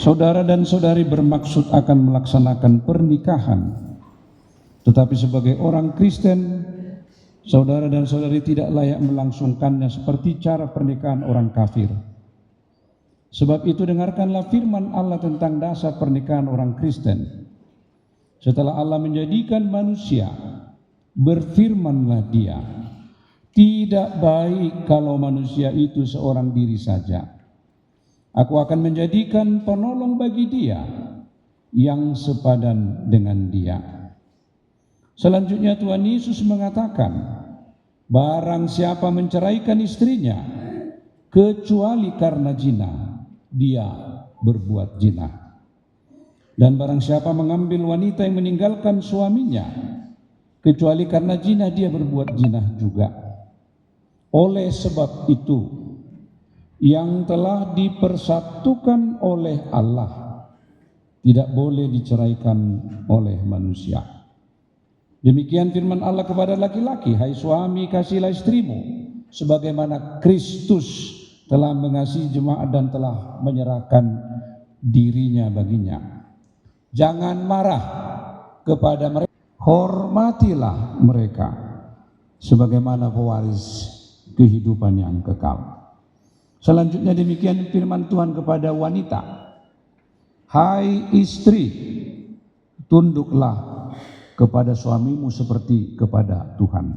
saudara dan saudari bermaksud akan melaksanakan pernikahan, tetapi sebagai orang Kristen, saudara dan saudari tidak layak melangsungkannya seperti cara pernikahan orang kafir. Sebab itu dengarkanlah firman Allah tentang dasar pernikahan orang Kristen. Setelah Allah menjadikan manusia, berfirmanlah Dia, tidak baik kalau manusia itu seorang diri saja. Aku akan menjadikan penolong bagi dia yang sepadan dengan dia. Selanjutnya Tuhan Yesus mengatakan, barang siapa menceraikan istrinya kecuali karena zina, dia berbuat zina. Dan barang siapa mengambil wanita yang meninggalkan suaminya kecuali karena zina, dia berbuat zina juga. Oleh sebab itu, yang telah dipersatukan oleh Allah tidak boleh diceraikan oleh manusia. Demikian firman Allah kepada laki-laki, hai suami, kasihilah istrimu sebagaimana Kristus telah mengasihi jemaat dan telah menyerahkan dirinya baginya. Jangan marah kepada mereka, hormatilah mereka sebagaimana pewaris kehidupan yang kekal. Selanjutnya demikian firman Tuhan kepada wanita, hai istri, tunduklah kepada suamimu seperti kepada Tuhan.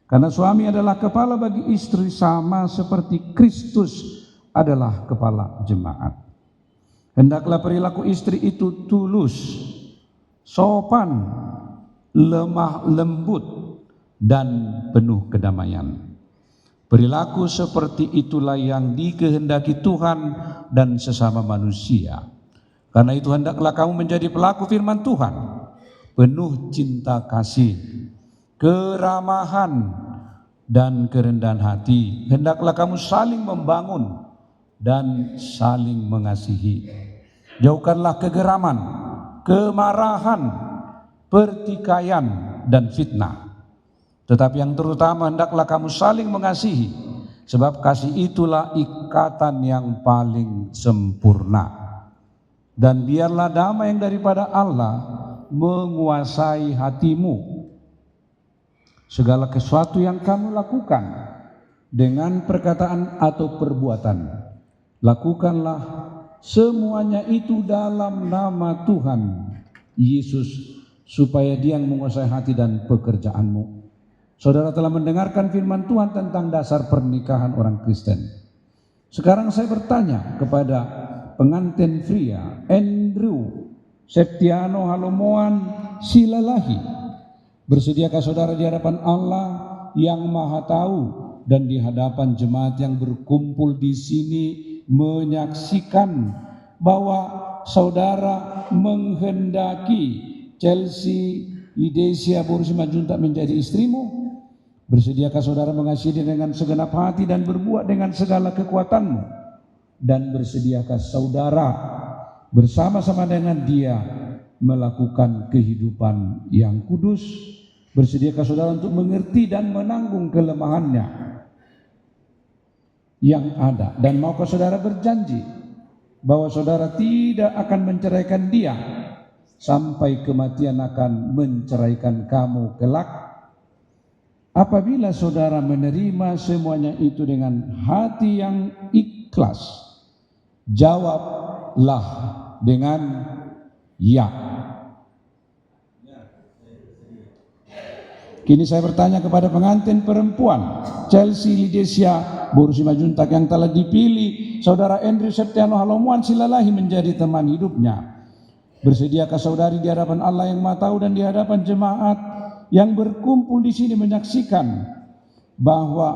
Karena suami adalah kepala bagi istri sama seperti Kristus adalah kepala jemaat. Hendaklah perilaku istri itu tulus, sopan, lemah lembut, dan penuh kedamaian. Perilaku seperti itulah yang dikehendaki Tuhan dan sesama manusia. Karena itu hendaklah kamu menjadi pelaku firman Tuhan, penuh cinta kasih, keramahan, dan kerendahan hati. Hendaklah kamu saling membangun dan saling mengasihi. Jauhkanlah kegeraman, kemarahan, pertikaian, dan fitnah. Tetapi yang terutama hendaklah kamu saling mengasihi, sebab kasih itulah ikatan yang paling sempurna. Dan biarlah damai yang daripada Allah menguasai hatimu. Segala sesuatu yang kamu lakukan dengan perkataan atau perbuatan, lakukanlah semuanya itu dalam nama Tuhan Yesus, supaya Dia yang menguasai hati dan pekerjaanmu. Saudara telah mendengarkan firman Tuhan tentang dasar pernikahan orang Kristen. Sekarang saya bertanya kepada pengantin pria, Andrew Septiano Halomoan Silalahi, bersediakah saudara di hadapan Allah yang Maha Tahu dan di hadapan jemaat yang berkumpul di sini menyaksikan bahwa saudara menghendaki Chelsea Lidesia Borsimanjuntak menjadi istrimu? Bersediakah saudara mengasihi dia dengan segenap hati dan berbuat dengan segala kekuatanmu? Dan bersediakah saudara bersama-sama dengan dia melakukan kehidupan yang kudus? Bersediakah saudara untuk mengerti dan menanggung kelemahannya yang ada? Dan maukah saudara berjanji bahwa saudara tidak akan menceraikan dia sampai kematian akan menceraikan kamu kelak? Apabila saudara menerima semuanya itu dengan hati yang ikhlas, jawablah dengan ya. Kini saya bertanya kepada pengantin perempuan Chelsea Lidesia Borsimanjuntak yang telah dipilih saudara Andrew Septiano Halomoan Silalahi menjadi teman hidupnya. Bersediakah saudari di hadapan Allah yang Maha Tahu dan di hadapan jemaat yang berkumpul di sini menyaksikan bahwa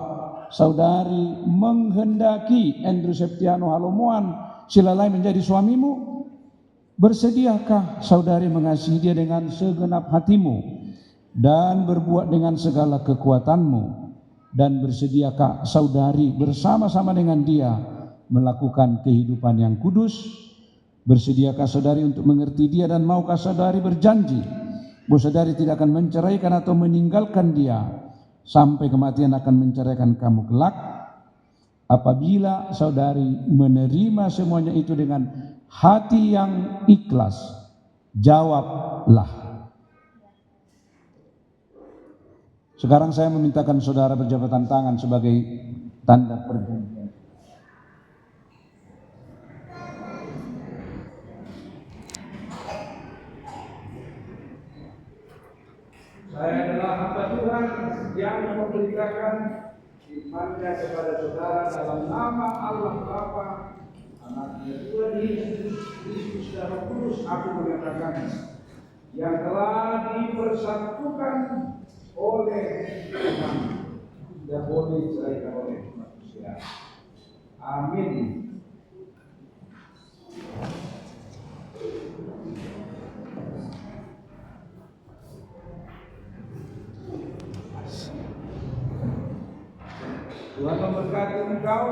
saudari menghendaki Andrew Septiano Halomoan Silalahi menjadi suamimu? Bersediakah saudari mengasihi dia dengan segenap hatimu dan berbuat dengan segala kekuatanmu? Dan bersediakah saudari bersama-sama dengan dia melakukan kehidupan yang kudus? Bersediakah saudari untuk mengerti dia dan maukah saudari berjanji bahwa saudari tidak akan menceraikan atau meninggalkan dia sampai kematian akan menceraikan kamu kelak? Apabila saudari menerima semuanya itu dengan hati yang ikhlas, jawablah. Sekarang saya memintakan saudara berjabatan tangan sebagai tanda perjanjian. Saya adalah hamba Tuhan yang memberitakan imannya kepada saudara dalam nama Allah Bapa, Anak-Nya Tuhan Yesus Kristus dan Roh Kudus. Aku mengatakan yang telah dipersatukan oleh Tuhan, tidak boleh diceraikan oleh manusia. Amin. Tuhan memberkati engkau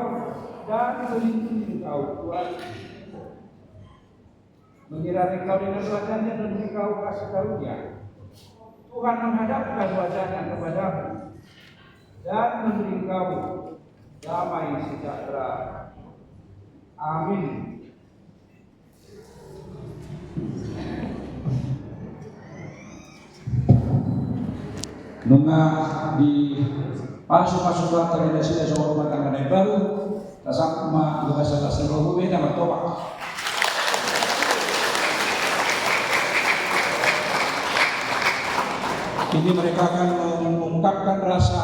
dan melindungi engkau. Tuhan menyertai engkau dengan wajahnya dan engkau kasih karunia. Tuhan menghadapkan wajahnya kepadamu dan memberi engkau damai sejahtera. Amin. Nunga di pasu-pasu belakang dari sini soal rumah tangga yang baru, tasang rumah juga salah seluruh beda bertopak. Ini mereka akan mengungkapkan rasa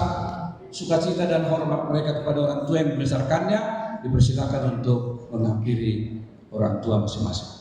sukacita dan hormat mereka kepada orang tua yang membesarkannya. Dipersilakan untuk menghampiri orang tua masing-masing.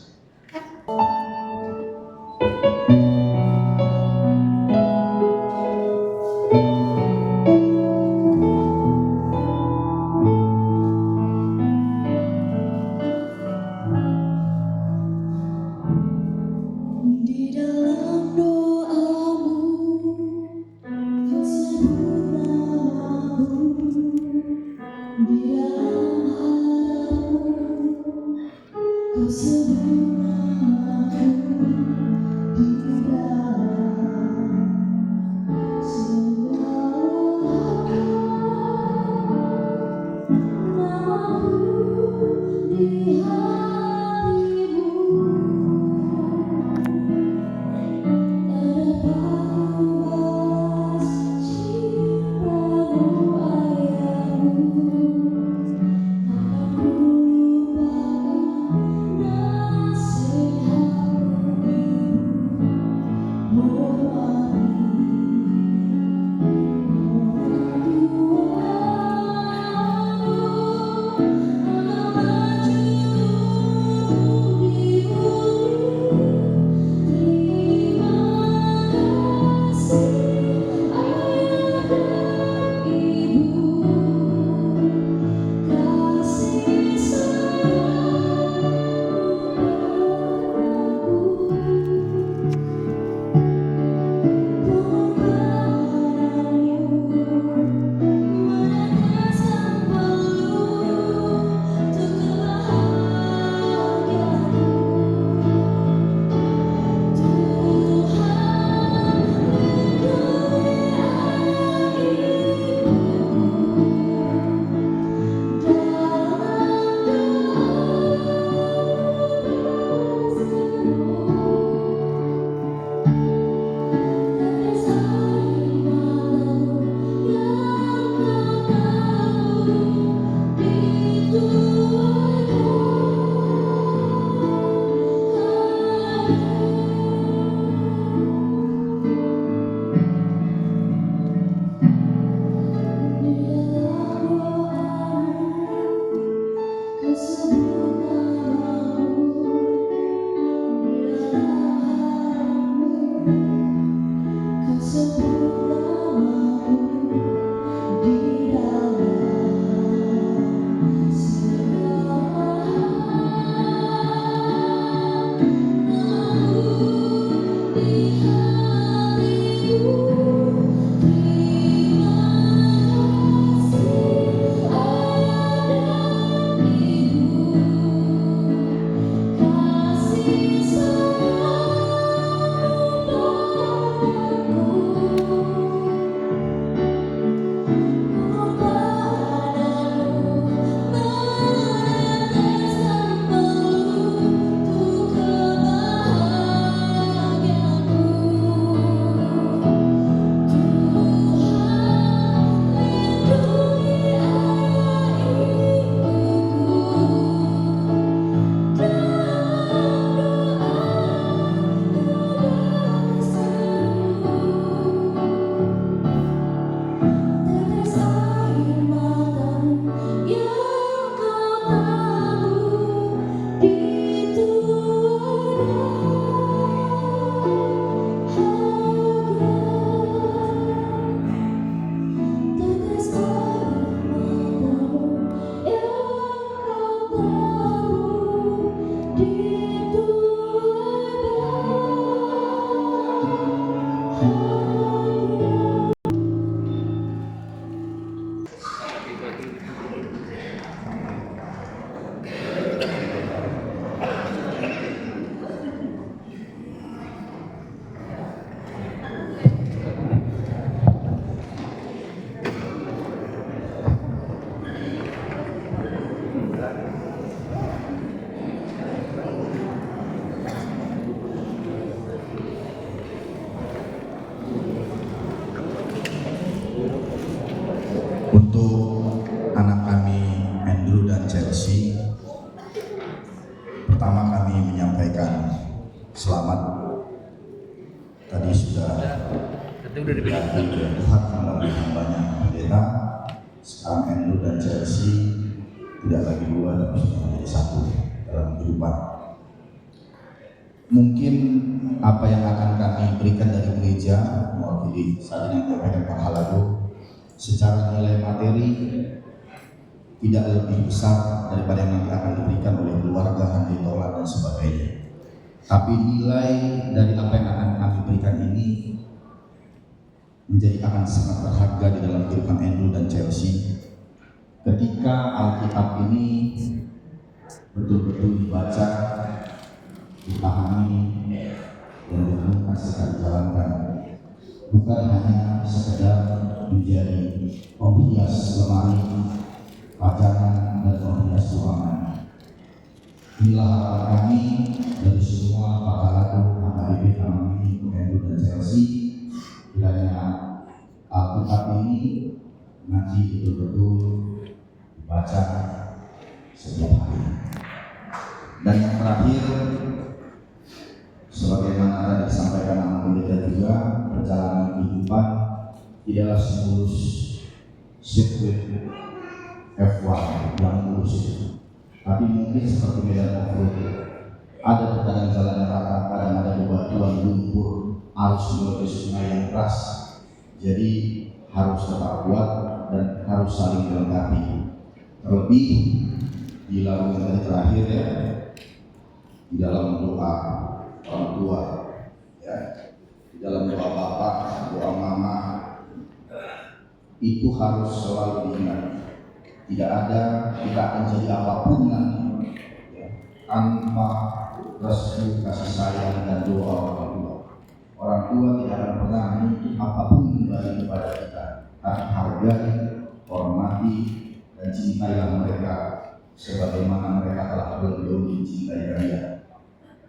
Pertama kami menyampaikan selamat. Tadi sudah diberkati oleh Tuhan melalui hambanya pendeta. Sekarang Andrew dan Chelsea tidak lagi dua, tapi sudah menjadi satu dalam kehidupan. Mungkin apa yang akan kami berikan dari gereja mewakili saat ini yang disampaikan Pak Halago secara nilai materi tidak lebih besar daripada yang nanti akan diberikan oleh keluarga, handitola dan sebagainya. Tapi nilai dari apa yang akan kami berikan ini menjadi akan sangat berharga di dalam kehidupan Andrew dan Chelsea. Ketika Alkitab ini betul-betul dibaca, dipahami, dan direnungkan serta dijalankan, bukan hanya sekedar menjadi penghias lemari, pajangan dan penghias ruangan. Inilah harapan kami dari semua Pak Halago, HKBP kami, Andrew dan Chelsea. Kiranya Alkitab ini nanti betul-betul dibaca setiap hari. Dan yang terakhir, sebagaimana tadi disampaikan anak pendeta juga, perjalanan kehidupan tidaklah semulus sirkuit F1 yang mulus itu. Tapi mungkin seperti medan off-road, ada tekanan jalan yang rata, kadang ada bebatuan, lumpur, arus melalui sungai yang keras. Jadi harus tetap kuat dan harus saling dilengkapi. Terlebih di lagu yang tadi terakhir ya, di dalam doa orang tua, ya, di dalam doa bapak, doa mama, itu harus selalu diingat. Tidak ada kita akan jadi apapun nanti ya, tanpa restu, kasih sayang dan doa orang tua. Orang tua tidak akan pernah menuntut apapun kembali kepada kita, tapi hargai, hormati, dan cintailah mereka sebagaimana mereka telah lebih mencintai kalian.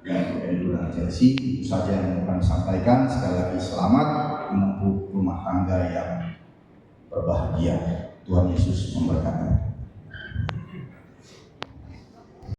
Yang Andrew dan Chelsea, itu saja yang kami sampaikan. Sekali lagi selamat menempuh rumah tangga yang berbahagia. Tuhan Yesus memberkati.